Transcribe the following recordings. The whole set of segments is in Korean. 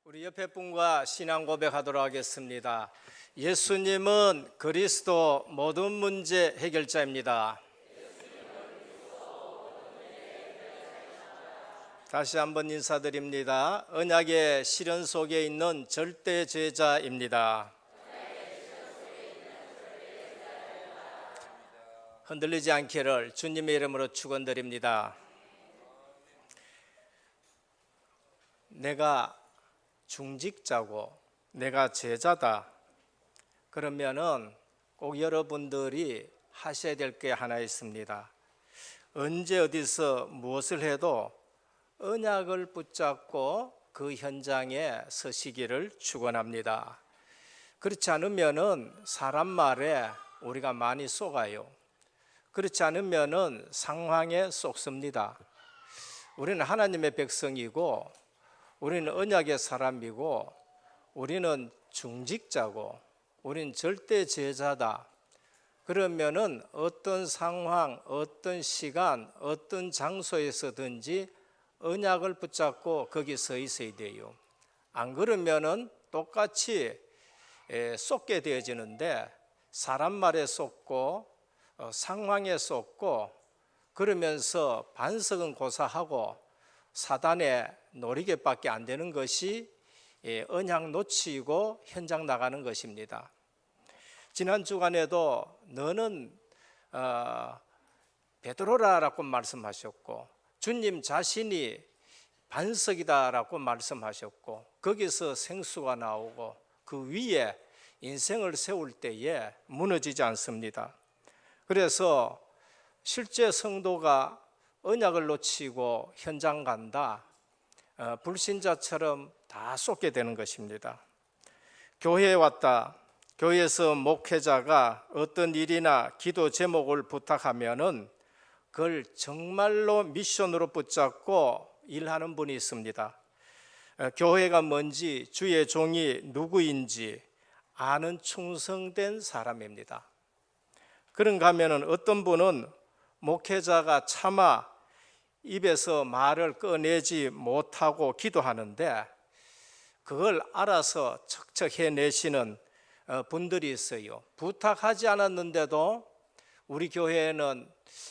우리 옆에 분과 신앙 고백하도록 하겠습니다. 예수님은 그리스도 모든 문제 해결자입니다. 다시 한번 인사드립니다. 언약의 실현 속에 있는 절대 제자입니다. 흔들리지 않기를 주님의 이름으로 축원드립니다. 내가 중직자고 내가 제자다. 그러면은 꼭 여러분들이 하셔야 될 게 하나 있습니다. 언제 어디서 무엇을 해도 언약을 붙잡고 그 현장에 서시기를 축원합니다. 그렇지 않으면은 사람 말에 우리가 많이 속아요. 그렇지 않으면은 상황에 속습니다. 우리는 하나님의 백성이고 우리는 언약의 사람이고 우리는 중직자고 우리는 절대 제자다. 그러면은 어떤 상황, 어떤 시간, 어떤 장소에서든지 언약을 붙잡고 거기 서 있어야 돼요. 안 그러면은 똑같이 쏟게 되어지는데 사람 말에 쏟고 상황에 쏟고 그러면서 반석은 고사하고 사단의 노리개밖에 안 되는 것이 언약 놓치고 현장 나가는 것입니다. 지난 주간에도 너는 베드로라고 말씀하셨고 주님 자신이 반석이다라고 말씀하셨고 거기서 생수가 나오고 그 위에 인생을 세울 때에 무너지지 않습니다. 그래서 실제 성도가 언약을 놓치고 현장 간다, 불신자처럼 다 쏟게 되는 것입니다. 교회에 왔다, 교회에서 목회자가 어떤 일이나 기도 제목을 부탁하면은 그걸 정말로 미션으로 붙잡고 일하는 분이 있습니다. 교회가 뭔지, 주의 종이 누구인지 아는 충성된 사람입니다. 그런가 하면은 어떤 분은 목회자가 차마 입에서 말을 꺼내지 못하고 기도하는데 그걸 알아서 척척 해내시는 분들이 있어요. 부탁하지 않았는데도 우리 교회에는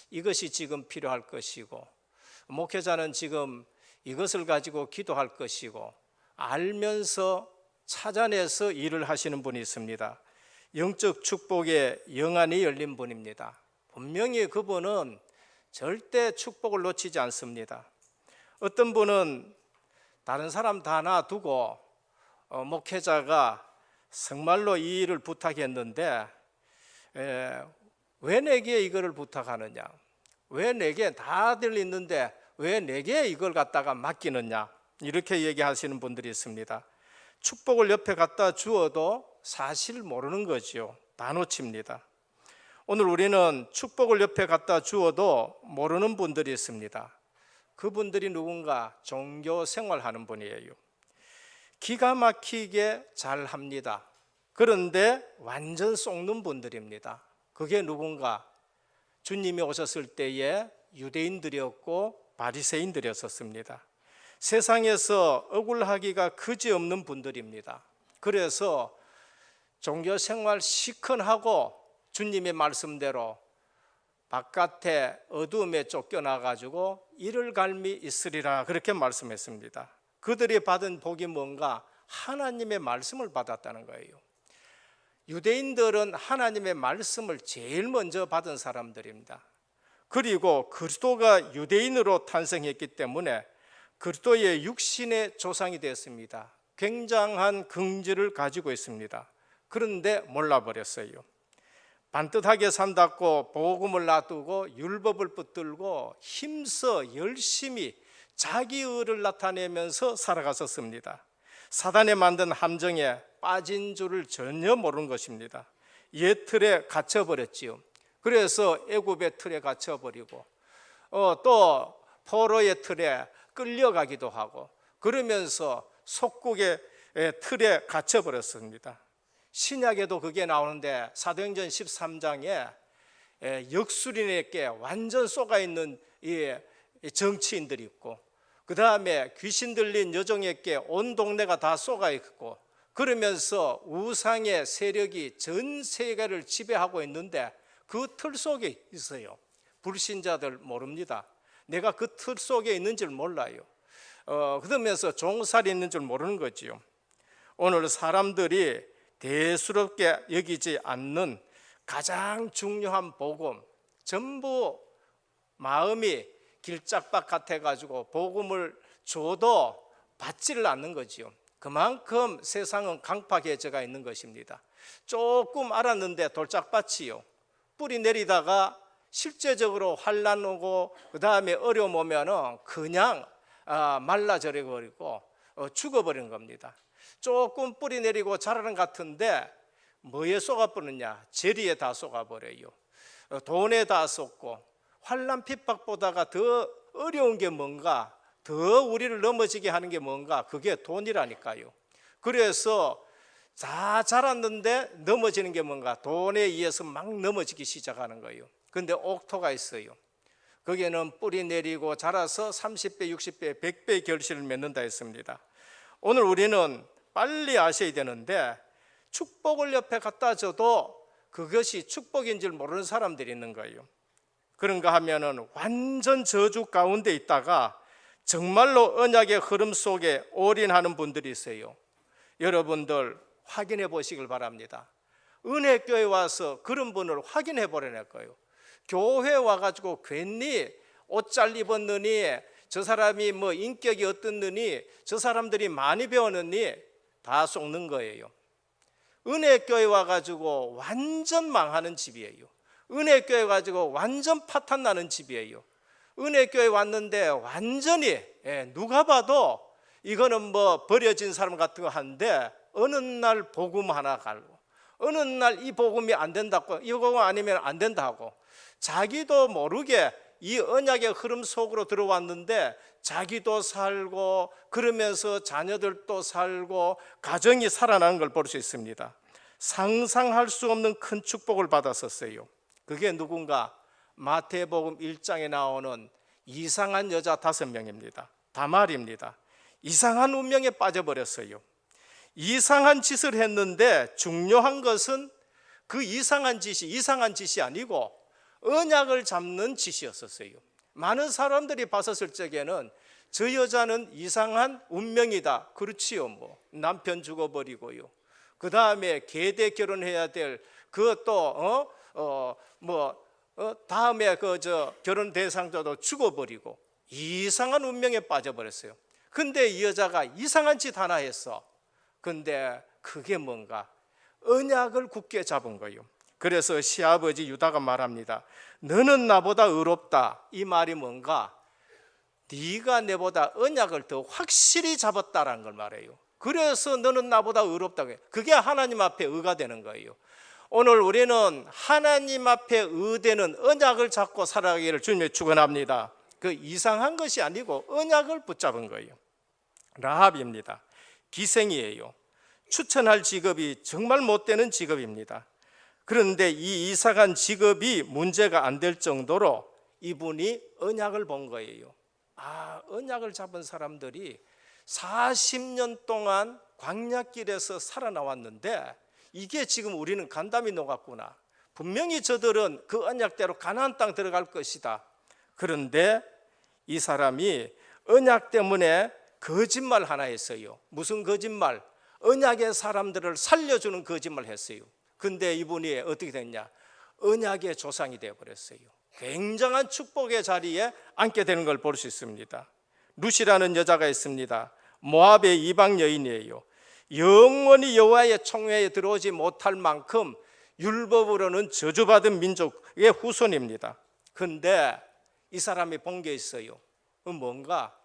이것이 지금 필요할 것이고 목회자는 지금 이것을 가지고 기도할 것이고 알면서 찾아내서 일을 하시는 분이 있습니다. 영적 축복의 영안이 열린 분입니다. 분명히 그분은 절대 축복을 놓치지 않습니다. 어떤 분은 다른 사람 다 놔두고 목회자가 정말로 이 일을 부탁했는데 왜 내게 이거를 부탁하느냐, 왜 내게 다들 있는데 왜 내게 이걸 갖다가 맡기느냐, 이렇게 얘기하시는 분들이 있습니다. 축복을 옆에 갖다 주어도 사실 모르는 거지요. 다 놓칩니다. 오늘 우리는 축복을 옆에 갖다 주어도 모르는 분들이 있습니다. 그분들이 누군가 종교 생활하는 분이에요. 기가 막히게 잘합니다. 그런데 완전 속는 분들입니다. 그게 누군가 주님이 오셨을 때에 유대인들이었고 바리새인들이었습니다. 세상에서 억울하기가 그지없는 분들입니다. 그래서 종교 생활 시큰하고 주님의 말씀대로 바깥에 어두움에 쫓겨나가지고 이를 갈미 있으리라 그렇게 말씀했습니다. 그들이 받은 복이 뭔가? 하나님의 말씀을 받았다는 거예요. 유대인들은 하나님의 말씀을 제일 먼저 받은 사람들입니다. 그리고 그리스도가 유대인으로 탄생했기 때문에 그리스도의 육신의 조상이 되었습니다. 굉장한 긍지를 가지고 있습니다. 그런데 몰라버렸어요. 반듯하게 산다고 복음을 놔두고 율법을 붙들고 힘써 열심히 자기 의를 나타내면서 살아갔었습니다. 사단이 만든 함정에 빠진 줄을 전혀 모르는 것입니다. 옛 틀에 갇혀버렸지요. 그래서 애굽의 틀에 갇혀버리고 또 포로의 틀에 끌려가기도 하고 그러면서 속국의 틀에 갇혀버렸습니다. 신약에도 그게 나오는데 사도행전 13장에 역술인에게 완전 쏘가 있는 정치인들이 있고 그 다음에 귀신 들린 여종에게 온 동네가 다 쏘가 있고, 그러면서 우상의 세력이 전 세계를 지배하고 있는데 그 틀 속에 있어요. 불신자들 모릅니다. 내가 그 틀 속에 있는 줄 몰라요. 그러면서 종살이 있는 줄 모르는 거지요. 오늘 사람들이 대수롭게 여기지 않는 가장 중요한 복음, 전부 마음이 길짝박 같아가지고 복음을 줘도 받지를 않는 거지요. 그만큼 세상은 강팍해져가 있는 것입니다. 조금 알았는데 돌짝밭이요. 뿌리 내리다가 실제적으로 환난 오고 그 다음에 어려움 오면은 그냥 말라져려 버리고 죽어버리는 겁니다. 조금 뿌리 내리고 자라는 것 같은데 뭐에 쏘가버리냐? 재리에 다 쏘가버려요. 돈에 다 쏟고, 환난 핍박보다가 더 어려운 게 뭔가, 더 우리를 넘어지게 하는 게 뭔가, 그게 돈이라니까요. 그래서 다 자랐는데 넘어지는 게 뭔가, 돈에 의해서 막 넘어지기 시작하는 거예요. 근데 옥토가 있어요. 거기에는 뿌리 내리고 자라서 30배, 60배, 100배의 결실을 맺는다 했습니다. 오늘 우리는 빨리 아셔야 되는데, 축복을 옆에 갖다 줘도 그것이 축복인 줄 모르는 사람들이 있는 거예요. 그런가 하면은 완전 저주 가운데 있다가 정말로 언약의 흐름 속에 올인하는 분들이 있어요. 여러분들 확인해 보시길 바랍니다. 은혜교회 와서 그런 분을 확인해 보려는 거예요. 교회 와가지고 괜히 옷 잘 입었느니, 저 사람이 뭐 인격이 어떻느니, 저 사람들이 많이 배웠느니 다 속는 거예요. 은혜교회 와가지고 완전 망하는 집이에요. 은혜교회 가지고 완전 파탄 나는 집이에요. 은혜교회 왔는데 완전히 누가 봐도 이거는 뭐 버려진 사람 같은 거 한데, 어느 날 복음 하나 갈고, 어느 날 이 복음이 안 된다고, 이 복음 아니면 안 된다 하고, 자기도 모르게 이 언약의 흐름 속으로 들어왔는데 자기도 살고, 그러면서 자녀들도 살고, 가정이 살아나는 걸 볼 수 있습니다. 상상할 수 없는 큰 축복을 받았었어요. 그게 누군가? 마태복음 1장에 나오는 이상한 여자 5명입니다. 다말입니다. 이상한 운명에 빠져버렸어요. 이상한 짓을 했는데 중요한 것은 그 이상한 짓이 아니고 언약을 잡는 짓이었어요. 많은 사람들이 봤었을 적에는 저 여자는 이상한 운명이다. 그렇지요. 뭐 남편 죽어버리고요. 그 다음에 계대 결혼해야 될 그것도 다음에 결혼 대상자도 죽어버리고 이상한 운명에 빠져버렸어요. 근데 이 여자가 이상한 짓 하나 했어. 근데 그게 뭔가? 언약을 굳게 잡은 거예요. 그래서 시아버지 유다가 말합니다. 너는 나보다 의롭다. 이 말이 뭔가? 네가 내보다 언약을 더 확실히 잡았다라는 걸 말해요. 그래서 너는 나보다 의롭다고 해요. 그게 하나님 앞에 의가 되는 거예요. 오늘 우리는 하나님 앞에 의되는 언약을 잡고 살아가기를 주님의 축원합니다. 그 이상한 것이 아니고 언약을 붙잡은 거예요. 라합입니다. 기생이에요. 추천할 직업이 정말 못되는 직업입니다. 그런데 이 이상한 직업이 문제가 안 될 정도로 이분이 언약을 본 거예요. 언약을 잡은 사람들이 40년 동안 광야길에서 살아나왔는데 이게 지금 우리는 간담이 녹았구나. 분명히 저들은 그 언약대로 가나안 땅 들어갈 것이다. 그런데 이 사람이 언약 때문에 거짓말 하나 했어요. 무슨 거짓말? 언약의 사람들을 살려주는 거짓말 했어요. 근데 이분이 어떻게 됐냐? 언약의 조상이 되어버렸어요. 굉장한 축복의 자리에 앉게 되는 걸 볼 수 있습니다. 룻이라는 여자가 있습니다. 모압의 이방 여인이에요. 영원히 여호와의 총회에 들어오지 못할 만큼 율법으로는 저주받은 민족의 후손입니다. 근데 이 사람이 본 게 있어요. 뭔가?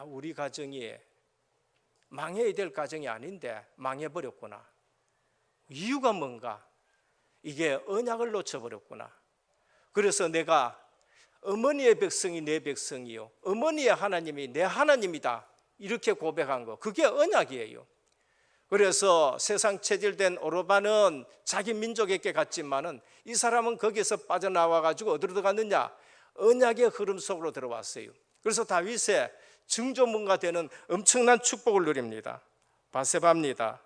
우리 가정이 망해야 될 가정이 아닌데 망해버렸구나. 이유가 뭔가? 이게 언약을 놓쳐버렸구나. 그래서 내가 어머니의 백성이 내 백성이요, 어머니의 하나님이 내 하나님이다, 이렇게 고백한 거, 그게 언약이에요. 그래서 세상 체질된 오르반은 자기 민족에게 갔지만은 이 사람은 거기서 빠져나와 가지고 어디로 들어갔느냐? 언약의 흐름 속으로 들어왔어요. 그래서 다윗의 증조문가 되는 엄청난 축복을 누립니다. 바세바입니다.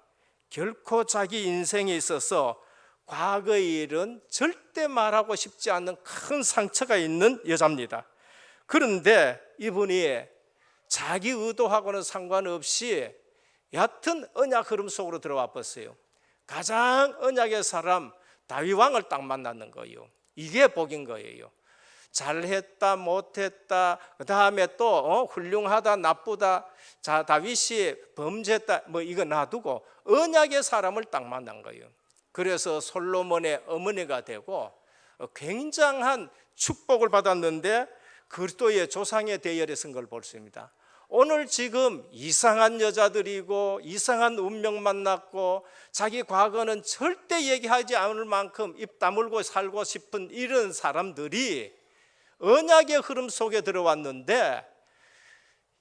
결코 자기 인생에 있어서 과거의 일은 절대 말하고 싶지 않는 큰 상처가 있는 여자입니다. 그런데 이분이 자기 의도하고는 상관없이 얕은 언약 흐름 속으로 들어와 버렸어요. 가장 언약의 사람 다윗 왕을 딱 만났는 거예요. 이게 복인 거예요. 잘했다 못했다 그 다음에 또 훌륭하다 나쁘다 자 다윗이 범죄했다 뭐 이거 놔두고 언약의 사람을 딱 만난 거예요. 그래서 솔로몬의 어머니가 되고 굉장한 축복을 받았는데 그리스도의 조상의 대열에 선 걸 볼 수 있습니다. 오늘 지금 이상한 여자들이고 이상한 운명 만났고 자기 과거는 절대 얘기하지 않을 만큼 입 다물고 살고 싶은 이런 사람들이 언약의 흐름 속에 들어왔는데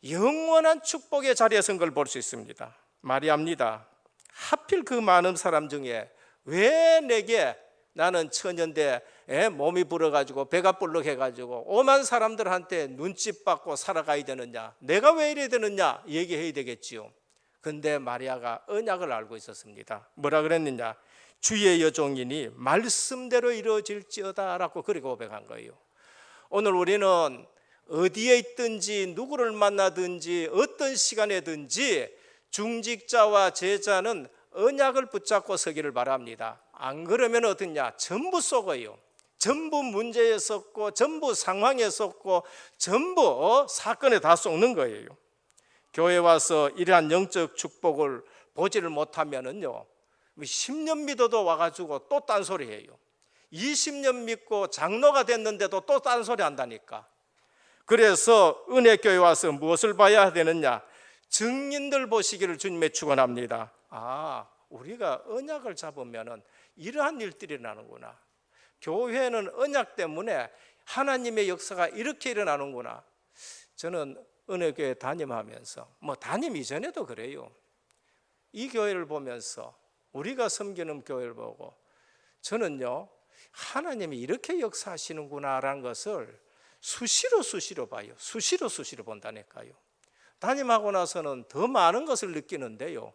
영원한 축복의 자리에 선 걸 볼 수 있습니다. 마리아입니다. 하필 그 많은 사람 중에 왜 내게 나는 처녀인데 몸이 불어가지고 배가 불룩해가지고 오만 사람들한테 눈짓 받고 살아가야 되느냐, 내가 왜 이래야 되느냐 얘기해야 되겠지요. 근데 마리아가 언약을 알고 있었습니다. 뭐라 그랬느냐, 주의 여종이니 말씀대로 이루어질지어다 라고 그렇게 고백한 거예요. 오늘 우리는 어디에 있든지 누구를 만나든지 어떤 시간에든지 중직자와 제자는 언약을 붙잡고 서기를 바랍니다. 안 그러면 어떠냐, 전부 속어요. 전부 문제에 섰고 전부 상황에 섰고 전부 사건에 다 속는 거예요. 교회 와서 이러한 영적 축복을 보지를 못하면은요 10년 믿어도 와가지고 또 딴소리 해요. 20년 믿고 장로가 됐는데도 또 딴소리 한다니까. 그래서 은혜교회 와서 무엇을 봐야 되느냐, 증인들 보시기를 주님에 축원합니다. 우리가 언약을 잡으면 이러한 일들이 일어나는구나. 교회는 언약 때문에 하나님의 역사가 이렇게 일어나는구나. 저는 은혜교회 담임하면서 담임 이전에도 그래요. 이 교회를 보면서 우리가 섬기는 교회를 보고 저는요 하나님이 이렇게 역사하시는구나라는 것을 수시로 봐요. 수시로 본다니까요. 담임하고 나서는 더 많은 것을 느끼는데요.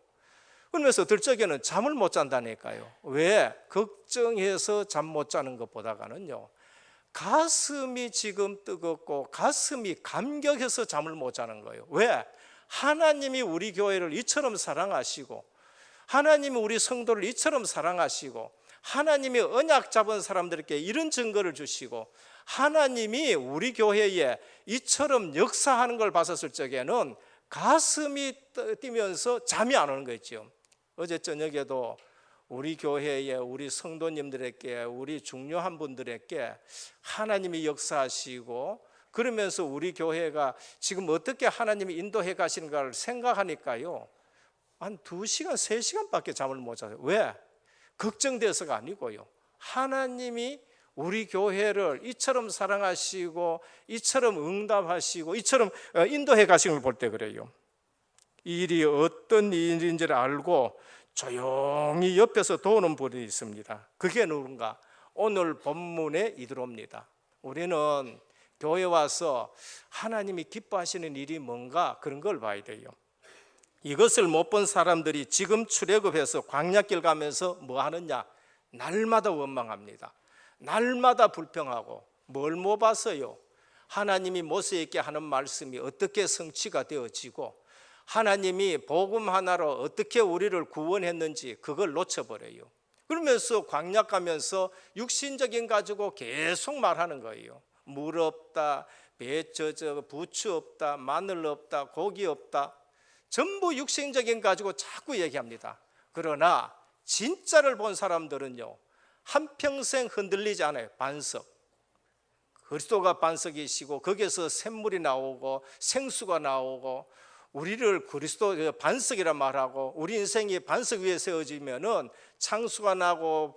그러면서 들적에는 잠을 못 잔다니까요. 왜? 걱정해서 잠 못 자는 것보다가는요 가슴이 지금 뜨겁고 가슴이 감격해서 잠을 못 자는 거예요. 왜? 하나님이 우리 교회를 이처럼 사랑하시고 하나님이 우리 성도를 이처럼 사랑하시고 하나님이 언약 잡은 사람들에게 이런 증거를 주시고 하나님이 우리 교회에 이처럼 역사하는 걸 봤었을 적에는 가슴이 뛰면서 잠이 안 오는 거였죠. 어제 저녁에도 우리 교회에 우리 성도님들에게 우리 중요한 분들에게 하나님이 역사하시고 그러면서 우리 교회가 지금 어떻게 하나님이 인도해 가시는가를 생각하니까요 한 2시간, 3시간밖에 잠을 못 자요. 왜? 걱정돼서가 아니고요 하나님이 우리 교회를 이처럼 사랑하시고 이처럼 응답하시고 이처럼 인도해 가시는 걸 볼 때 그래요. 이 일이 어떤 일인지를 알고 조용히 옆에서 도우는 분이 있습니다. 그게 누군가? 오늘 본문에 이들옵니다. 우리는 교회 와서 하나님이 기뻐하시는 일이 뭔가 그런 걸 봐야 돼요. 이것을 못 본 사람들이 지금 출애굽해서 광야길 가면서 뭐 하느냐? 날마다 원망합니다. 날마다 불평하고 뭘 못 봤어요? 하나님이 모세에게 하는 말씀이 어떻게 성취가 되어지고 하나님이 복음 하나로 어떻게 우리를 구원했는지 그걸 놓쳐버려요. 그러면서 광야 가면서 육신적인 가지고 계속 말하는 거예요. 물 없다, 배 젖어, 부추 없다, 마늘 없다, 고기 없다. 전부 육신적인 가지고 자꾸 얘기합니다. 그러나 진짜를 본 사람들은요 한평생 흔들리지 않아요. 반석, 그리스도가 반석이시고 거기에서 샘물이 나오고 생수가 나오고 우리를 그리스도 반석이라 말하고 우리 인생이 반석 위에 세워지면은 창수가 나고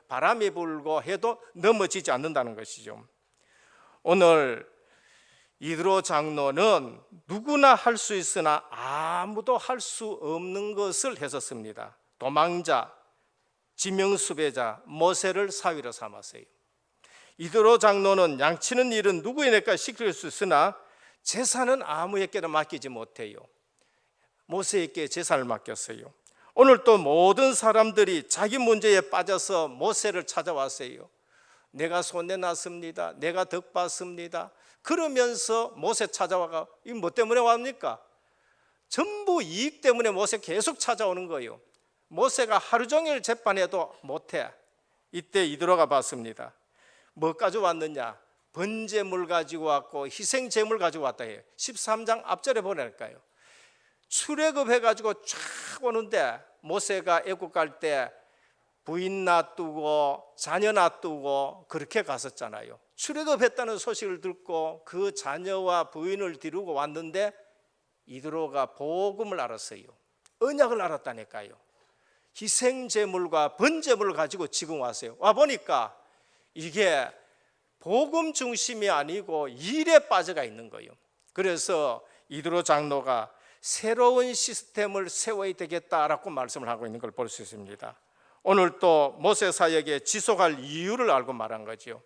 바람이 불고 해도 넘어지지 않는다는 것이죠. 오늘 이드로 장로는 누구나 할 수 있으나 아무도 할 수 없는 것을 했었습니다. 도망자, 지명수배자 모세를 사위로 삼았어요. 이드로 장로는 양치는 일은 누구에게나 시킬 수 있으나 제사는 아무에게나 맡기지 못해요. 모세에게 제사를 맡겼어요. 오늘 또 모든 사람들이 자기 문제에 빠져서 모세를 찾아왔어요. 내가 손해났습니다. 내가 덕 봤습니다. 그러면서 모세 찾아와가 이 뭐 때문에 왔습니까? 전부 이익 때문에 모세 계속 찾아오는 거예요. 모세가 하루 종일 재판해도 못해. 이때 이드로가 봤습니다. 뭐 가지고 왔느냐? 번제물 가지고 왔고 희생제물 가지고 왔다 해요. 13장 앞절에 보니까요. 출애굽 해가지고 쫙 오는데 모세가 애굽 갈 때 부인 놔두고 자녀 놔두고 그렇게 갔었잖아요. 출애굽했다는 소식을 듣고 그 자녀와 부인을 데리고 왔는데 이드로가 복음을 알았어요. 언약을 알았다니까요. 희생제물과 번제물을 가지고 지금 왔어요. 와 보니까 이게 복음 중심이 아니고 일에 빠져가 있는 거예요. 그래서 이드로 장로가 새로운 시스템을 세워야 되겠다라고 말씀을 하고 있는 걸 볼 수 있습니다. 오늘 또 모세 사역에 지속할 이유를 알고 말한 거죠.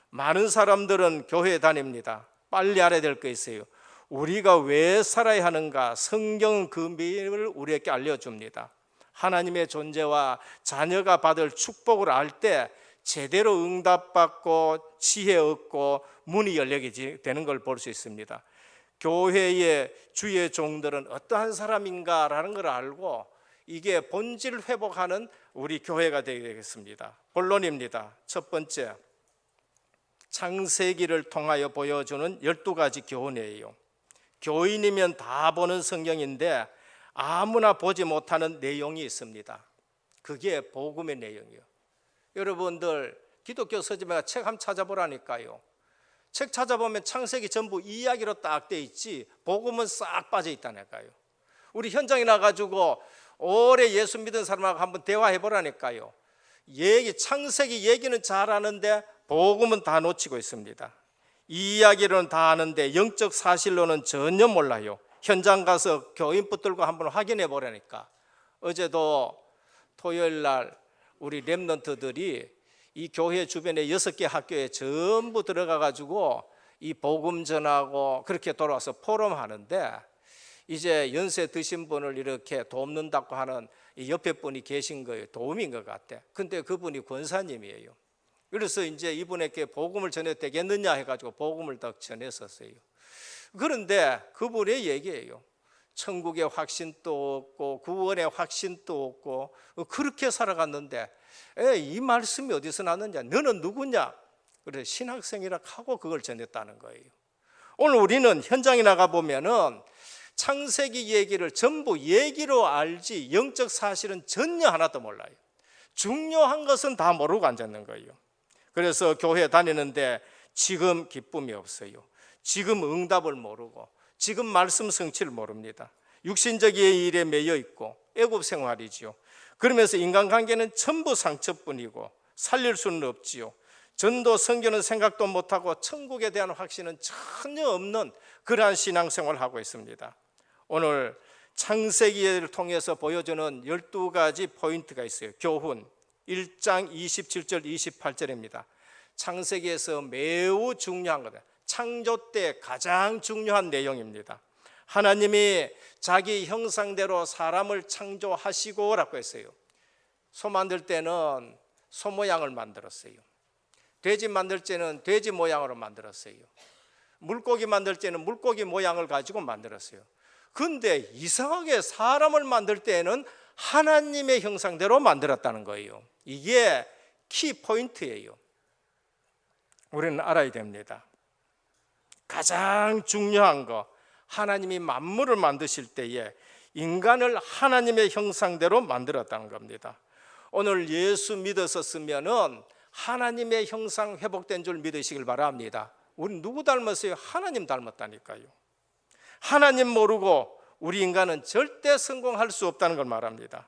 많은 사람들은 교회에 다닙니다. 빨리 알아야 될 거 있어요. 우리가 왜 살아야 하는가? 성경은 그 비밀을 우리에게 알려줍니다. 하나님의 존재와 자녀가 받을 축복을 알 때 제대로 응답받고 지혜 얻고 문이 열리게 되는 걸 볼 수 있습니다. 교회의 주의 종들은 어떠한 사람인가라는 걸 알고 이게 본질 회복하는 우리 교회가 되겠습니다. 본론입니다. 첫 번째, 창세기를 통하여 보여주는 12가지 교훈이에요. 교인이면 다 보는 성경인데 아무나 보지 못하는 내용이 있습니다. 그게 복음의 내용이에요. 여러분들 기독교 서점에 책 한번 찾아보라니까요. 책 찾아보면 창세기 전부 이야기로 딱 돼 있지 복음은 싹 빠져 있다니까요. 우리 현장에 나가지고 오래 예수 믿은 사람하고 한번 대화해 보라니까요. 창세기 얘기는 잘 아는데 복음은 다 놓치고 있습니다. 이 이야기로는 다 아는데 영적 사실로는 전혀 몰라요. 현장 가서 교인 붙들고 한번 확인해 보라니까. 어제도 토요일 날 우리 렘넌트들이 이 교회 주변에 6개 학교에 전부 들어가 가지고 이 복음 전하고 그렇게 돌아와서 포럼 하는데 이제 연세 드신 분을 이렇게 돕는다고 하는 이 옆에 분이 계신 거예요. 도움인 것 같아. 근데 그분이 권사님이에요. 그래서 이제 이분에게 복음을 전해도 되겠느냐 해가지고 복음을 딱 전했었어요. 그런데 그분의 얘기예요. 천국의 확신도 없고 구원의 확신도 없고 그렇게 살아갔는데 이 말씀이 어디서 났느냐? 너는 누구냐? 그래서 신학생이라 하고 그걸 전했다는 거예요. 오늘 우리는 현장에 나가 보면은 창세기 얘기를 전부 얘기로 알지 영적 사실은 전혀 하나도 몰라요. 중요한 것은 다 모르고 앉았는 거예요. 그래서 교회 다니는데 지금 기쁨이 없어요. 지금 응답을 모르고 지금 말씀 성취를 모릅니다. 육신적인 일에 매여 있고 애굽 생활이지요. 그러면서 인간관계는 전부 상처뿐이고 살릴 수는 없지요. 전도 선교는 생각도 못하고 천국에 대한 확신은 전혀 없는 그러한 신앙생활을 하고 있습니다. 오늘 창세기를 통해서 보여주는 12가지 포인트가 있어요. 교훈 1장 27절 28절입니다. 창세기에서 매우 중요한 거다. 창조 때 가장 중요한 내용입니다. 하나님이 자기 형상대로 사람을 창조하시고 라고 했어요. 소 만들 때는 소 모양을 만들었어요. 돼지 만들 때는 돼지 모양으로 만들었어요. 물고기 만들 때는 물고기 모양을 가지고 만들었어요. 근데 이상하게 사람을 만들 때는 하나님의 형상대로 만들었다는 거예요. 이게 키 포인트예요. 우리는 알아야 됩니다. 가장 중요한 거, 하나님이 만물을 만드실 때에 인간을 하나님의 형상대로 만들었다는 겁니다. 오늘 예수 믿었었으면은 하나님의 형상 회복된 줄 믿으시길 바랍니다. 우리 누구 닮았어요? 하나님 닮았다니까요. 하나님 모르고 우리 인간은 절대 성공할 수 없다는 걸 말합니다.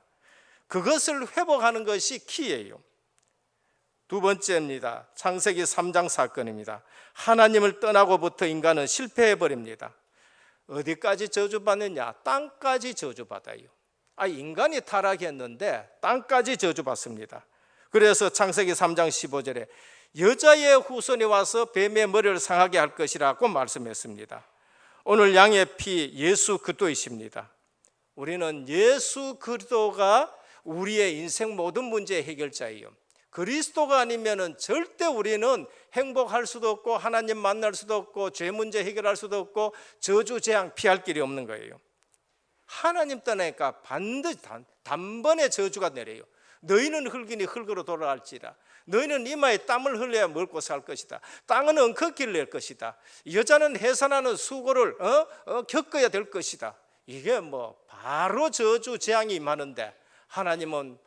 그것을 회복하는 것이 키예요. 두 번째입니다. 창세기 3장 사건입니다. 하나님을 떠나고부터 인간은 실패해버립니다. 어디까지 저주받느냐? 땅까지 저주받아요. 인간이 타락했는데 땅까지 저주받습니다. 그래서 창세기 3장 15절에 여자의 후손이 와서 뱀의 머리를 상하게 할 것이라고 말씀했습니다. 오늘 양의 피 예수 그리스도이십니다. 우리는 예수 그리스도가 우리의 인생 모든 문제의 해결자예요. 그리스도가 아니면 절대 우리는 행복할 수도 없고 하나님 만날 수도 없고 죄 문제 해결할 수도 없고 저주 재앙 피할 길이 없는 거예요. 하나님 떠나니까 반드시 단번에 저주가 내려요. 너희는 흙이니 흙으로 돌아갈지라. 너희는 이마에 땀을 흘려야 먹고 살 것이다. 땅은 엉컥기를 낼 것이다. 여자는 해산하는 수고를 겪어야 될 것이다. 이게 바로 저주 재앙이 임하는데 하나님은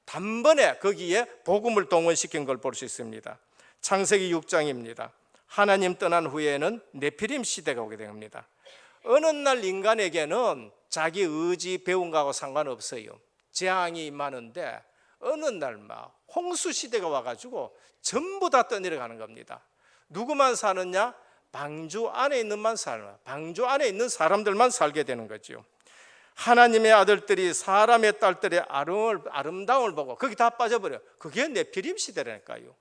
단번에 거기에 복음을 동원시킨 걸 볼 수 있습니다. 창세기 6장입니다. 하나님 떠난 후에는 네피림 시대가 오게 됩니다. 어느 날 인간에게는 자기 의지 배운 거하고 상관없어요. 재앙이 임하는데 어느 날 홍수 시대가 와가지고 전부 다 떠내려가는 겁니다. 누구만 사느냐? 방주 안에 있는 사람들만 살게 되는 거죠. 하나님의 아들들이 사람의 딸들의 아름다움을 보고 거기 다 빠져버려. 그게 네피림 시대라니까요.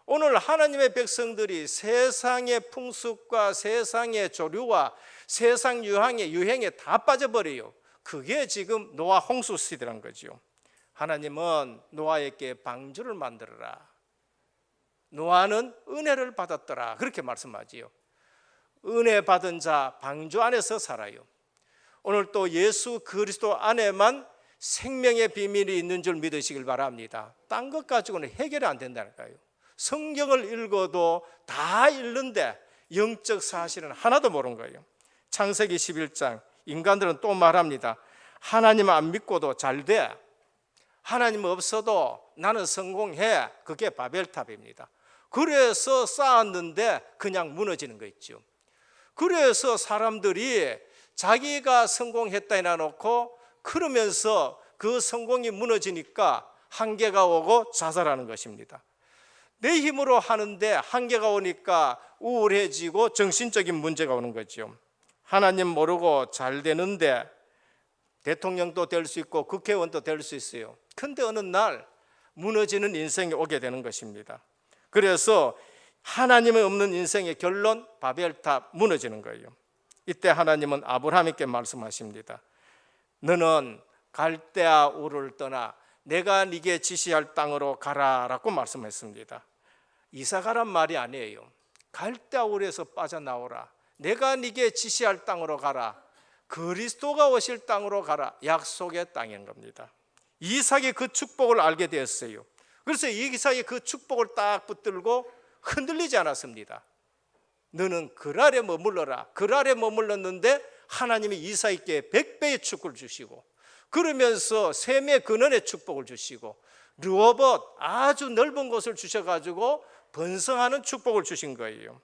오늘 하나님의 백성들이 세상의 풍습과 세상의 조류와 세상 유행에 다 빠져버려요. 그게 지금 노아 홍수 시대란 거죠. 하나님은 노아에게 방주를 만들어라. 노아는 은혜를 받았더라. 그렇게 말씀하지요. 은혜 받은 자 방주 안에서 살아요. 오늘 또 예수 그리스도 안에만 생명의 비밀이 있는 줄 믿으시길 바랍니다. 딴 것 가지고는 해결이 안 된다니까요. 성경을 읽어도 다 읽는데 영적 사실은 하나도 모르는 거예요. 창세기 11장 인간들은 또 말합니다. 하나님 안 믿고도 잘 돼. 하나님 없어도 나는 성공해. 그게 바벨탑입니다. 그래서 쌓았는데 그냥 무너지는 거 있죠. 그래서 사람들이 자기가 성공했다 해놓고 그러면서 그 성공이 무너지니까 한계가 오고 자살하는 것입니다. 내 힘으로 하는데 한계가 오니까 우울해지고 정신적인 문제가 오는 거죠. 하나님 모르고 잘 되는데 대통령도 될 수 있고 국회의원도 될 수 있어요. 근데 어느 날 무너지는 인생이 오게 되는 것입니다. 그래서 하나님이 없는 인생의 결론 바벨탑 무너지는 거예요. 이때 하나님은 아브라함에게 말씀하십니다. 너는 갈대아 우를 떠나 내가 네게 지시할 땅으로 가라라고 말씀했습니다. 이사 가란 말이 아니에요. 갈대아 우에서 빠져나오라. 내가 네게 지시할 땅으로 가라. 그리스도가 오실 땅으로 가라. 약속의 땅인 겁니다. 이삭이 그 축복을 알게 되었어요. 그래서 이삭이 그 축복을 딱 붙들고 흔들리지 않았습니다. 너는 그 아래 머물러라. 그 아래 머물렀는데 하나님이 이삭에게 100배의 축복을 주시고 그러면서 셈의 근원의 축복을 주시고 르호봇 아주 넓은 곳을 주셔가지고 번성하는 축복을 주신 거예요.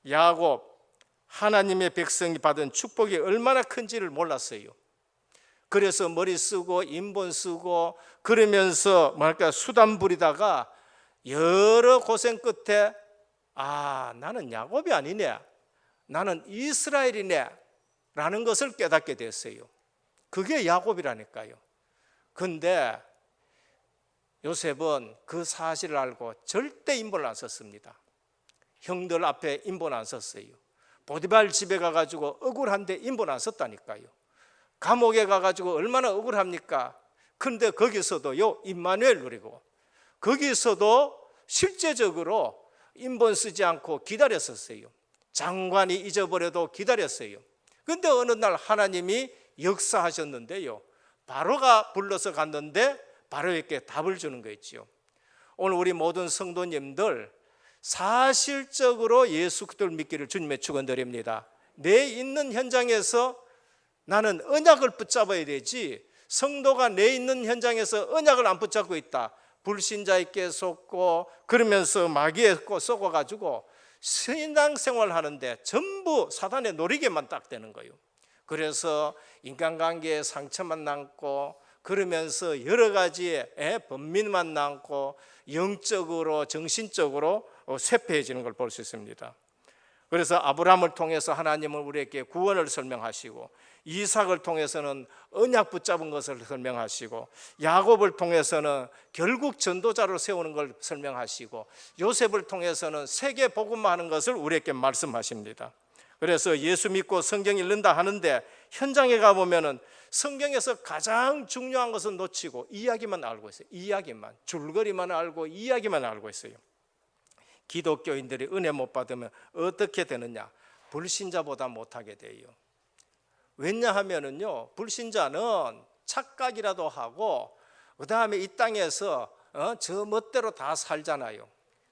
야곱 하나님의 백성이 받은 축복이 얼마나 큰지를 몰랐어요. 그래서 머리 쓰고 인본 쓰고 그러면서 수단 부리다가 여러 고생 끝에 나는 야곱이 아니네, 나는 이스라엘이네 라는 것을 깨닫게 됐어요. 그게 야곱이라니까요. 근데 요셉은 그 사실을 알고 절대 인본을 안 썼습니다. 형들 앞에 인본 안 썼어요. 보디발 집에 가가지고 억울한데 인본 안 썼다니까요. 감옥에 가가지고 얼마나 억울합니까? 근데 거기서도요 임마누엘 누리고 거기서도 실제적으로 인본 쓰지 않고 기다렸었어요. 장관이 잊어버려도 기다렸어요. 근데 어느 날 하나님이 역사하셨는데요, 바로가 불러서 갔는데 바로에게 답을 주는 거 있죠. 오늘 우리 모든 성도님들 사실적으로 예수 그리스도를 믿기를 주님의 축원드립니다. 내 있는 현장에서 나는 언약을 붙잡아야 되지, 성도가 내 있는 현장에서 언약을 안 붙잡고 있다, 불신자에게 속고 그러면서 마귀에 속아가지고 신앙생활 하는데 전부 사단의 노리개만 딱 되는 거예요. 그래서 인간관계에 상처만 남고 그러면서 여러 가지의 번민만 남고 영적으로 정신적으로 쇠폐해지는 걸 볼 수 있습니다. 그래서 아브라함을 통해서 하나님은 우리에게 구원을 설명하시고, 이삭을 통해서는 언약 붙잡은 것을 설명하시고, 야곱을 통해서는 결국 전도자로 세우는 걸 설명하시고, 요셉을 통해서는 세계 복음화하는 것을 우리에게 말씀하십니다. 그래서 예수 믿고 성경 읽는다 하는데 현장에 가보면은 성경에서 가장 중요한 것은 놓치고 이야기만 알고 있어요. 이야기만, 줄거리만 알고 이야기만 알고 있어요. 기독교인들이 은혜 못 받으면 어떻게 되느냐? 불신자보다 못하게 돼요. 왜냐하면은요, 불신자는 착각이라도 하고 그 다음에 이 땅에서 저 멋대로 다 살잖아요.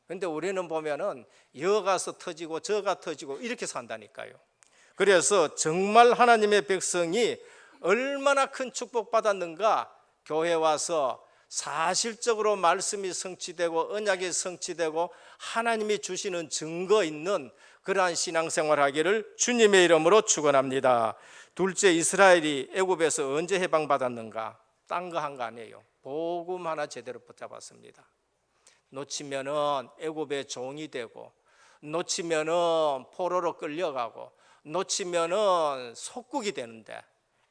근데 우리는 보면은 여가서 터지고 저가 터지고 이렇게 산다니까요. 그래서 정말 하나님의 백성이 얼마나 큰 축복 받았는가, 교회 와서 사실적으로 말씀이 성취되고 언약이 성취되고 하나님이 주시는 증거 있는 그러한 신앙생활 하기를 주님의 이름으로 축원합니다. 둘째, 이스라엘이 애굽에서 언제 해방받았는가? 딴 거 한 거 아니에요. 복음 하나 제대로 붙잡았습니다. 놓치면은 애굽의 종이 되고, 놓치면은 포로로 끌려가고, 놓치면은 속국이 되는데,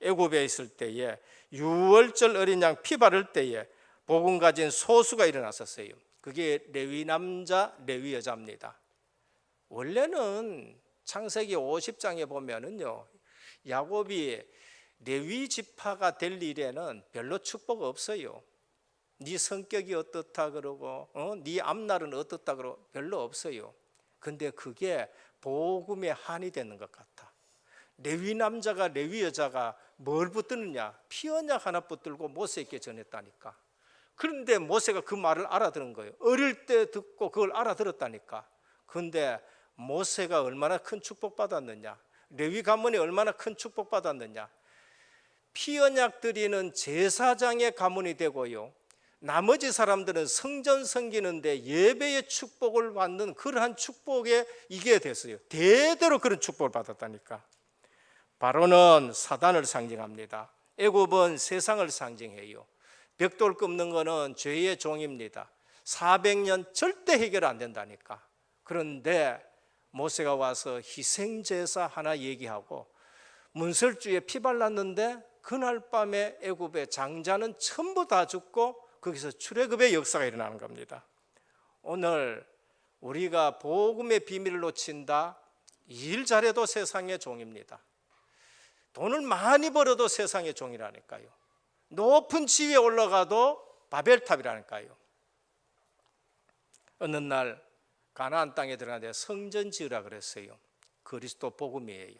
애굽에 있을 때에 유월절 어린 양 피 바를 때에 복음 가진 소수가 일어났었어요. 그게 레위 남자, 레위 여자입니다. 원래는 창세기 50장에 보면은요, 야곱이 레위 지파가 될 일에는 별로 축복 없어요. 네 성격이 어떻다 그러고 네 앞날은 어떻다 그러고 별로 없어요. 근데 그게 복음의 한이 되는 것 같아. 레위 남자가 레위 여자가 뭘 붙드느냐? 피 언약 하나 붙들고 모세에게 전했다니까. 그런데 모세가 그 말을 알아들은 거예요. 어릴 때 듣고 그걸 알아들었다니까. 그런데 모세가 얼마나 큰 축복 받았느냐? 레위 가문이 얼마나 큰 축복 받았느냐? 피 언약 드리는 제사장의 가문이 되고요, 나머지 사람들은 성전 섬기는데 예배의 축복을 받는 그러한 축복에 이게 됐어요. 대대로 그런 축복을 받았다니까. 바로는 사단을 상징합니다. 애굽은 세상을 상징해요. 벽돌 굽는 거는 죄의 종입니다. 400년 절대 해결 안 된다니까. 그런데 모세가 와서 희생제사 하나 얘기하고 문설주에 피 발랐는데 그날 밤에 애굽의 장자는 전부 다 죽고 거기서 출애굽의 역사가 일어나는 겁니다. 오늘 우리가 복음의 비밀을 놓친다, 일 잘해도 세상의 종입니다. 돈을 많이 벌어도 세상의 종이라니까요. 높은 지위에 올라가도 바벨탑이라니까요. 어느 날 가나안 땅에 들어가는데 성전 지으라 그랬어요. 그리스도 복음이에요.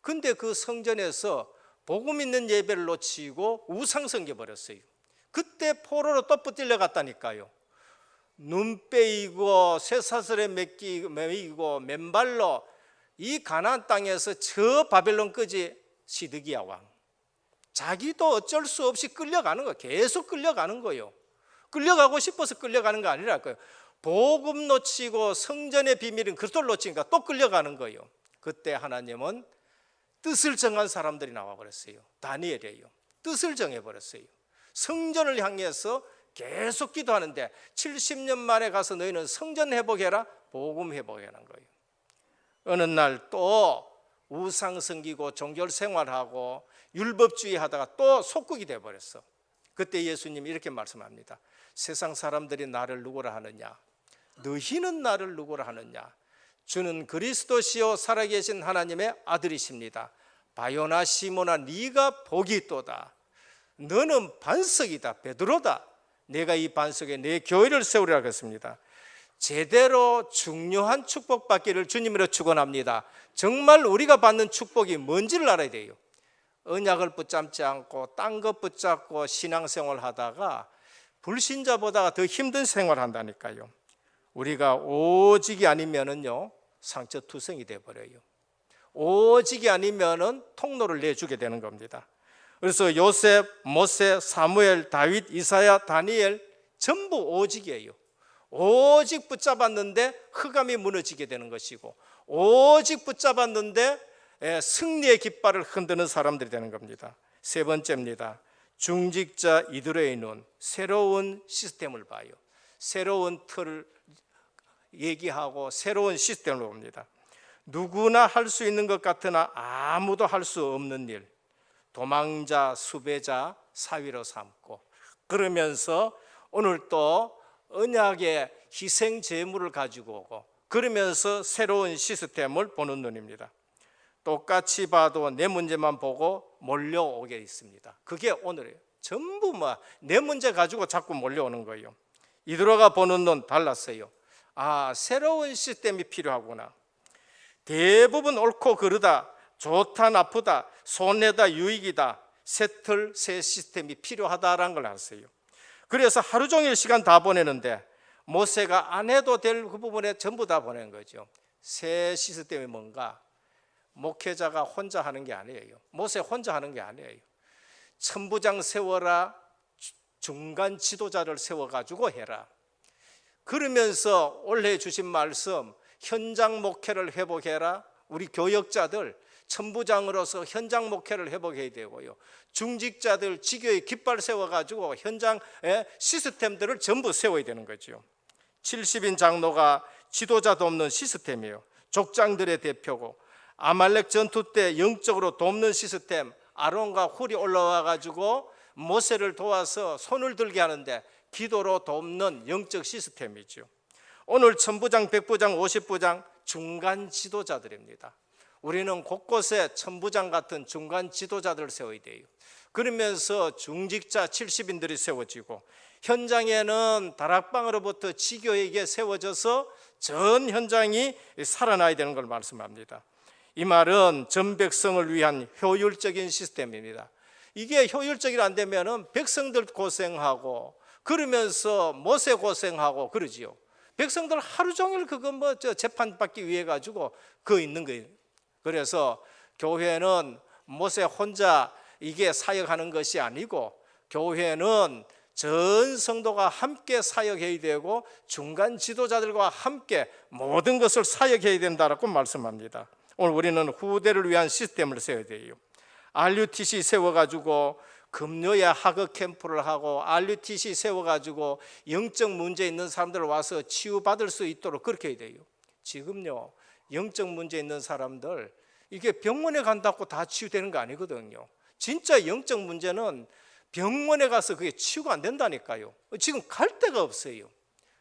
근데 그 성전에서 복음 있는 예배를 놓치고 우상 섬겨버렸어요. 그때 포로로 또 붙들려 갔다니까요. 눈 빼이고 쇠사슬에 매이고 맨발로 이 가나안 땅에서 저 바벨론까지 시드기야 왕, 자기도 어쩔 수 없이 끌려가는 거예요. 계속 끌려가는 거예요. 끌려가고 싶어서 끌려가는 거 아니랄까요. 복음 놓치고 성전의 비밀은 그리스도를 놓치니까 또 끌려가는 거예요. 그때 하나님은 뜻을 정한 사람들이 나와버렸어요. 다니엘이에요. 뜻을 정해버렸어요. 성전을 향해서 계속 기도하는데 70년 만에 가서 너희는 성전 회복해라, 복음 회복하는 거예요. 어느 날 또 우상 섬기고 종교 생활하고 율법주의 하다가 또 속국이 되어버렸어. 그때 예수님이 이렇게 말씀합니다. 세상 사람들이 나를 누구라 하느냐? 너희는 나를 누구라 하느냐? 주는 그리스도시요 살아계신 하나님의 아들이십니다. 바요나 시모나 네가 복이 있도다. 너는 반석이다, 베드로다. 내가 이 반석에 내 교회를 세우리라 했습니다. 제대로 중요한 축복받기를 주님으로 축원합니다. 정말 우리가 받는 축복이 뭔지를 알아야 돼요. 언약을 붙잡지 않고 딴 것 붙잡고 신앙생활 하다가 불신자보다 더 힘든 생활을 한다니까요. 우리가 오직이 아니면은요, 상처투성이 돼버려요. 오직이 아니면은 통로를 내주게 되는 겁니다. 그래서 요셉, 모세, 사무엘, 다윗, 이사야, 다니엘 전부 오직이에요. 오직 붙잡았는데 흑암이 무너지게 되는 것이고, 오직 붙잡았는데 승리의 깃발을 흔드는 사람들이 되는 겁니다. 세 번째입니다. 중직자 이들의 눈, 새로운 시스템을 봐요. 새로운 틀을 얘기하고 새로운 시스템을 봅니다. 누구나 할 수 있는 것 같으나 아무도 할 수 없는 일, 도망자, 수배자, 사위로 삼고, 그러면서 오늘 또 언약의 희생 제물을 가지고 오고, 그러면서 새로운 시스템을 보는 눈입니다. 똑같이 봐도 내 문제만 보고 몰려오게 있습니다. 그게 오늘이에요. 전부 내 문제 가지고 자꾸 몰려오는 거예요. 이들어가 보는 눈 달랐어요. 새로운 시스템이 필요하구나. 대부분 옳고 그르다, 좋다 나쁘다, 손해다 유익이다, 새 시스템이 필요하다라는 걸 알았어요. 그래서 하루 종일 시간 다 보내는데 모세가 안 해도 될 그 부분에 전부 다 보낸 거죠. 새 시스템이 뭔가? 목회자가 혼자 하는 게 아니에요. 모세 혼자 하는 게 아니에요. 천부장 세워라, 중간 지도자를 세워가지고 해라. 그러면서 올해 주신 말씀, 현장 목회를 회복해라. 우리 교역자들 천부장으로서 현장 목회를 회복해야 되고요. 중직자들 지교의 깃발 세워가지고 현장의 시스템들을 전부 세워야 되는 거죠. 70인 장로가 지도자도 없는 시스템이에요. 족장들의 대표고, 아말렉 전투 때 영적으로 돕는 시스템, 아론과 훌이 올라와 가지고 모세를 도와서 손을 들게 하는데 기도로 돕는 영적 시스템이죠. 오늘 천부장, 백부장, 50부장 중간 지도자들입니다. 우리는 곳곳에 천부장 같은 중간 지도자들을 세워야 돼요. 그러면서 중직자 70인들이 세워지고, 현장에는 다락방으로부터 지교에게 세워져서 전 현장이 살아나야 되는 걸 말씀합니다. 이 말은 전 백성을 위한 효율적인 시스템입니다. 이게 효율적이 안 되면 백성들 고생하고, 그러면서 모세 고생하고 그러지요. 백성들 하루 종일 그거 재판 받기 위해 가지고 그거 있는 거예요. 그래서 교회는 모세 혼자 이게 사역하는 것이 아니고, 교회는 전 성도가 함께 사역해야 되고 중간 지도자들과 함께 모든 것을 사역해야 된다라고 말씀합니다. 오늘 우리는 후대를 위한 시스템을 세워야 돼요. RUTC 세워가지고 금요일 학업 캠프를 하고, RUTC 세워가지고 영적 문제 있는 사람들 와서 치유받을 수 있도록 그렇게 해야 돼요. 지금요, 영적 문제 있는 사람들 이게 병원에 간다고 다 치유되는 거 아니거든요. 진짜 영적 문제는 병원에 가서 그게 치유가 안 된다니까요. 지금 갈 데가 없어요.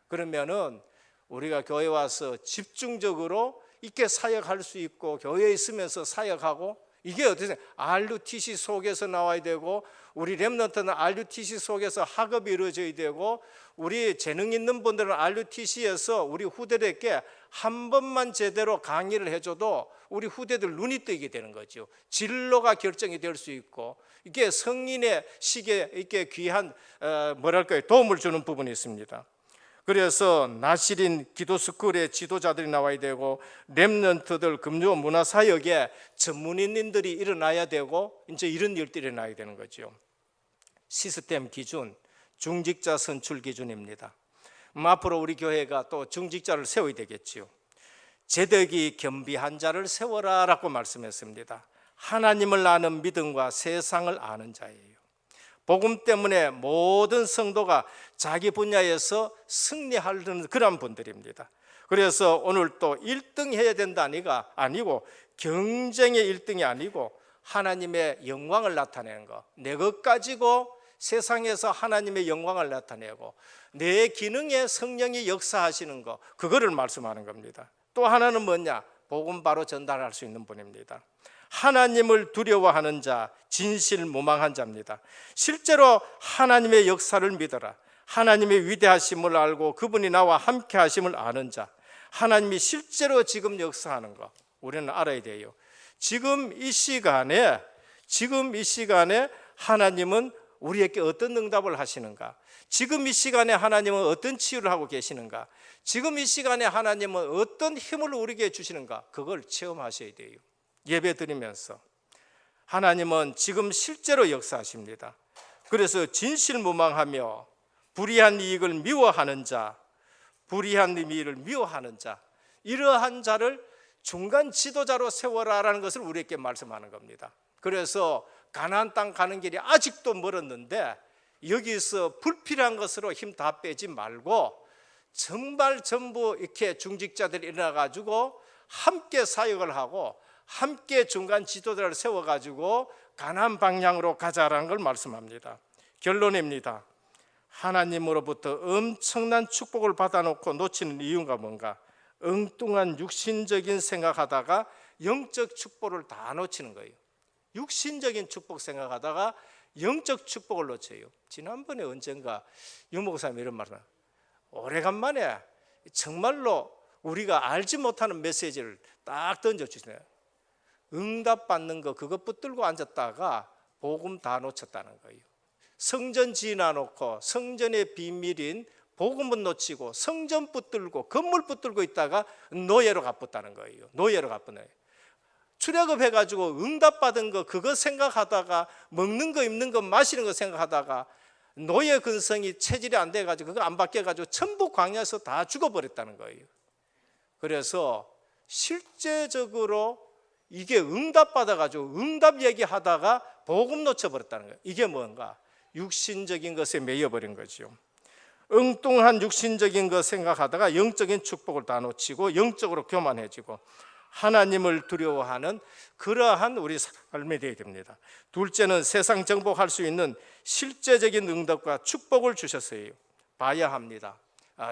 그러면은 우리가 교회 와서 집중적으로 있게 사역할 수 있고, 교회에 있으면서 사역하고, 이게 어떻게 RUTC 속에서 나와야 되고, 우리 렘넌트는 RUTC 속에서 학업이 이루어져야 되고, 우리 재능 있는 분들은 RUTC에서 우리 후대들에게 한 번만 제대로 강의를 해줘도 우리 후대들 눈이 뜨게 되는 거죠. 진로가 결정이 될 수 있고, 이게 성인의 시기에 이렇게 귀한 도움을 주는 부분이 있습니다. 그래서 나실인 기도스쿨의 지도자들이 나와야 되고, 렘넌트들 금요 문화사역에 전문인들이 일어나야 되고, 이제 이런 일들이 일어나야 되는 거죠. 시스템 기준, 중직자 선출 기준입니다. 앞으로 우리 교회가 또 중직자를 세워야 되겠지요. 제덕이 겸비한 자를 세워라라고 말씀했습니다. 하나님을 아는 믿음과 세상을 아는 자예요. 복음 때문에 모든 성도가 자기 분야에서 승리하는 그런 분들입니다. 그래서 오늘 또 1등 해야 된다니가 아니고, 경쟁의 1등이 아니고 하나님의 영광을 나타내는 거, 내 것 가지고 세상에서 하나님의 영광을 나타내고 내 기능에 성령이 역사하시는 거, 그거를 말씀하는 겁니다. 또 하나는 뭐냐? 복음 바로 전달할 수 있는 분입니다. 하나님을 두려워하는 자, 진실무망한 자입니다. 실제로 하나님의 역사를 믿어라. 하나님의 위대하심을 알고 그분이 나와 함께 하심을 아는 자, 하나님이 실제로 지금 역사하는 거 우리는 알아야 돼요. 지금 이 시간에 하나님은 우리에게 어떤 응답을 하시는가? 지금 이 시간에 하나님은 어떤 치유를 하고 계시는가? 지금 이 시간에 하나님은 어떤 힘을 우리에게 주시는가? 그걸 체험하셔야 돼요. 예배 드리면서 하나님은 지금 실제로 역사하십니다. 그래서 진실무망하며 불의한 이익을 미워하는 자, 이러한 자를 중간 지도자로 세워라라는 것을 우리에게 말씀하는 겁니다. 그래서 가나안 땅 가는 길이 아직도 멀었는데 여기서 불필요한 것으로 힘 다 빼지 말고 정말 전부 이렇게 중직자들이 일어나 가지고 함께 사역을 하고 함께 중간 지도자를 세워가지고 가나안 방향으로 가자라는 걸 말씀합니다. 결론입니다. 하나님으로부터 엄청난 축복을 받아놓고 놓치는 이유가 뭔가? 엉뚱한 육신적인 생각하다가 영적 축복을 다 놓치는 거예요. 육신적인 축복 생각하다가 영적 축복을 놓쳐요. 지난번에 언젠가 유 목사님 이런 말을 오래간만에 정말로 우리가 알지 못하는 메시지를 딱 던져주시네요. 응답받는 거 그거 붙들고 앉았다가 복음 다 놓쳤다는 거예요. 성전 지나놓고 성전의 비밀인 복음은 놓치고 성전 붙들고 건물 붙들고 있다가 노예로 갚았다는 거예요. 노예로 갚은 거예요. 출애굽 해가지고 응답받은 거 그거 생각하다가 먹는 거 입는 거 마시는 거 생각하다가 노예 근성이 체질이 안 돼가지고 그거 안 바뀌어가지고 전부 광야에서 다 죽어버렸다는 거예요. 그래서 실제적으로 이게 응답받아가지고 응답 얘기하다가 복음 놓쳐버렸다는 거예요. 이게 뭔가? 육신적인 것에 매여버린 거죠. 엉뚱한 육신적인 것 생각하다가 영적인 축복을 다 놓치고 영적으로 교만해지고 하나님을 두려워하는 그러한 우리 삶이 되어야 됩니다. 둘째는 세상 정복할 수 있는 실제적인 응답과 축복을 주셨어요. 봐야 합니다.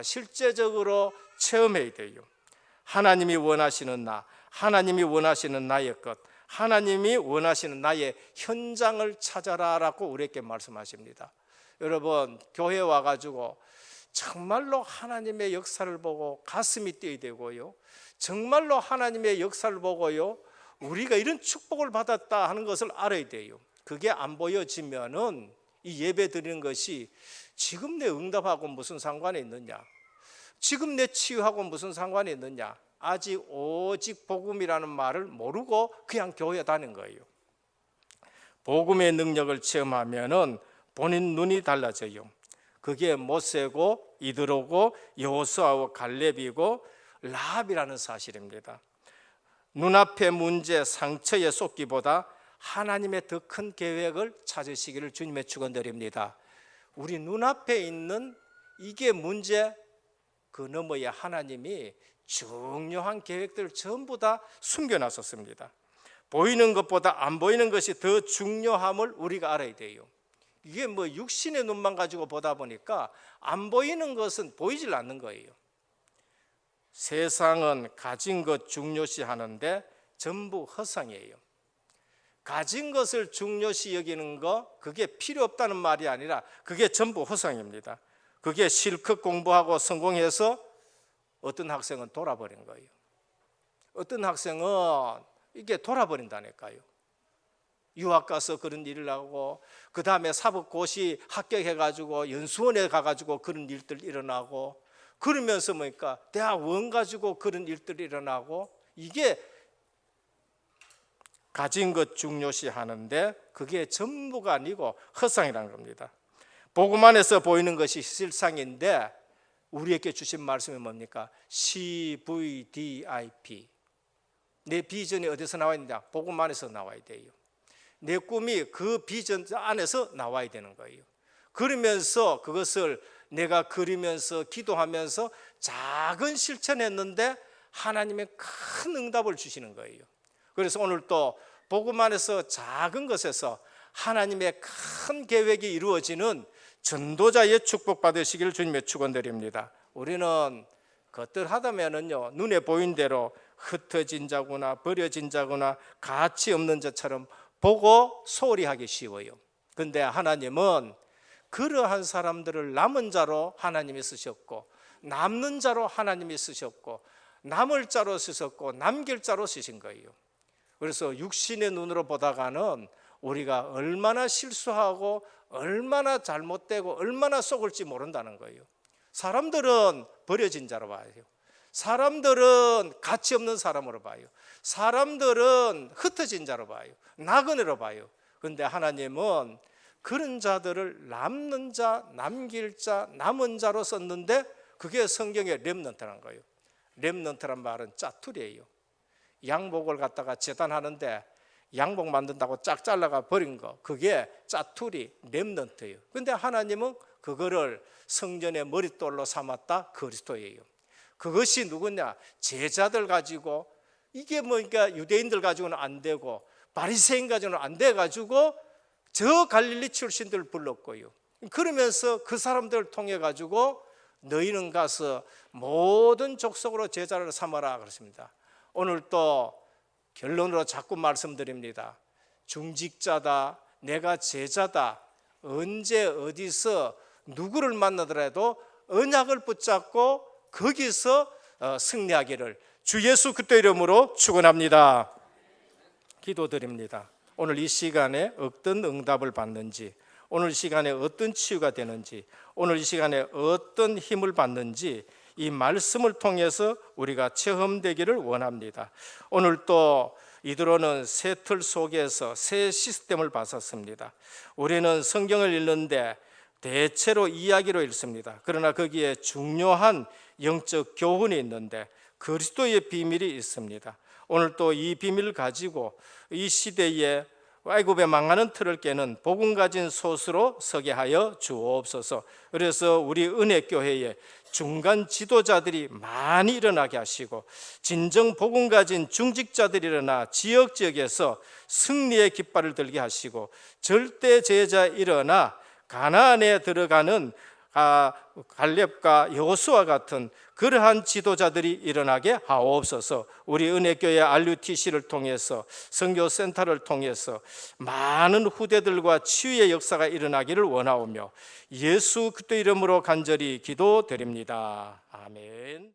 실제적으로 체험해야 돼요. 하나님이 원하시는 나, 하나님이 원하시는 나의 것, 하나님이 원하시는 나의 현장을 찾아라라고 우리에게 말씀하십니다. 여러분 교회 와가지고 정말로 하나님의 역사를 보고 가슴이 뛰어야 되고요, 정말로 하나님의 역사를 보고요 우리가 이런 축복을 받았다 하는 것을 알아야 돼요. 그게 안 보여지면은 이 예배 드리는 것이 지금 내 응답하고 무슨 상관이 있느냐, 지금 내 치유하고 무슨 상관이 있느냐, 아직 오직 복음이라는 말을 모르고 그냥 교회 다닌 거예요. 복음의 능력을 체험하면은 본인 눈이 달라져요. 그게 모세고 이드로고 여호수아와 갈렙이고 라합이라는 사실입니다. 눈앞의 문제, 상처에 쏟기보다 하나님의 더 큰 계획을 찾으시기를 주님의 축원드립니다. 우리 눈앞에 있는 이게 문제, 그 너머에 하나님이 중요한 계획들을 전부 다 숨겨놨었습니다. 보이는 것보다 안 보이는 것이 더 중요함을 우리가 알아야 돼요. 이게 뭐 육신의 눈만 가지고 보다 보니까 안 보이는 것은 보이질 않는 거예요. 세상은 가진 것 중요시 하는데 전부 허상이에요. 가진 것을 중요시 여기는 거, 그게 필요 없다는 말이 아니라 그게 전부 허상입니다. 그게 실컷 공부하고 성공해서 어떤 학생은 돌아버린 거예요. 어떤 학생은 이게 돌아버린다니까요. 유학 가서 그런 일을 하고, 그 다음에 사법고시 합격해가지고 연수원에 가가지고 그런 일들 일어나고, 그러면서 뭐니까 대학원 가지고 그런 일들이 일어나고, 이게 가진 것 중요시 하는데 그게 전부가 아니고 허상이라는 겁니다. 복음 안에서 보이는 것이 실상인데 우리에게 주신 말씀이 뭡니까? CVDIP. 내 비전이 어디서 나와야 되냐? 복음 안에서 나와야 돼요. 내 꿈이 그 비전 안에서 나와야 되는 거예요. 그러면서 그것을 내가 그리면서 기도하면서 작은 실천했는데 하나님의 큰 응답을 주시는 거예요. 그래서 오늘 또 복음 안에서 작은 것에서 하나님의 큰 계획이 이루어지는 전도자의 축복 받으시기를 주님의 축원드립니다. 우리는 그것들하다면은요 눈에 보인 대로 흩어진 자구나 버려진 자구나 가치 없는 자처럼 보고 소홀히 하기 쉬워요. 그런데 하나님은 그러한 사람들을 남은 자로 하나님이 쓰셨고, 남는 자로 하나님이 쓰셨고, 남을 자로 쓰셨고, 남길 자로 쓰신 거예요. 그래서 육신의 눈으로 보다가는 우리가 얼마나 실수하고 얼마나 잘못되고 얼마나 속을지 모른다는 거예요. 사람들은 버려진 자로 봐요. 사람들은 가치 없는 사람으로 봐요. 사람들은 흩어진 자로 봐요. 나그네로 봐요. 그런데 하나님은 그런 자들을 남는 자, 남길 자, 남은 자로 썼는데 그게 성경의 렘넌트라는 거예요. 렘넌트란 말은 짜투리예요. 양복을 갖다가 재단하는데 양복 만든다고 쫙 잘라가 버린 거, 그게 짜투리, 렘넌트예요. 그런데 하나님은 그거를 성전의 머릿돌로 삼았다, 그리스도예요. 그것이 누구냐? 제자들 가지고 이게 그러니까 유대인들 가지고는 안 되고 바리새인 가지고는 안 돼 가지고 저 갈릴리 출신들 불렀고요. 그러면서 그 사람들을 통해 가지고 너희는 가서 모든 족속으로 제자를 삼아라 그렇습니다. 오늘 또 결론으로 자꾸 말씀드립니다. 중직자다, 내가 제자다, 언제 어디서 누구를 만나더라도 언약을 붙잡고 거기서 승리하기를 주 예수 그리스도 이름으로 축원합니다. 기도드립니다. 오늘 이 시간에 어떤 응답을 받는지, 오늘 이 시간에 어떤 치유가 되는지, 오늘 이 시간에 어떤 힘을 받는지 이 말씀을 통해서 우리가 체험되기를 원합니다. 오늘 또 이드로는 새 틀 속에서 새 시스템을 받았습니다. 우리는 성경을 읽는데 대체로 이야기로 읽습니다. 그러나 거기에 중요한 영적 교훈이 있는데 그리스도의 비밀이 있습니다. 오늘 또 이 비밀을 가지고 이 시대에 애굽의 망하는 틀을 깨는 복음 가진 소수로 서게 하여 주옵소서. 그래서 우리 은혜교회에 중간 지도자들이 많이 일어나게 하시고 진정 복음 가진 중직자들이 일어나 지역에서 승리의 깃발을 들게 하시고 절대 제자 일어나 가나안에 들어가는 갈렙과 여호수아 같은 그러한 지도자들이 일어나게 하옵소서. 우리 은혜교회 RUTC를 통해서 선교센터를 통해서 많은 후대들과 치유의 역사가 일어나기를 원하오며 예수 그리스도 이름으로 간절히 기도드립니다. 아멘.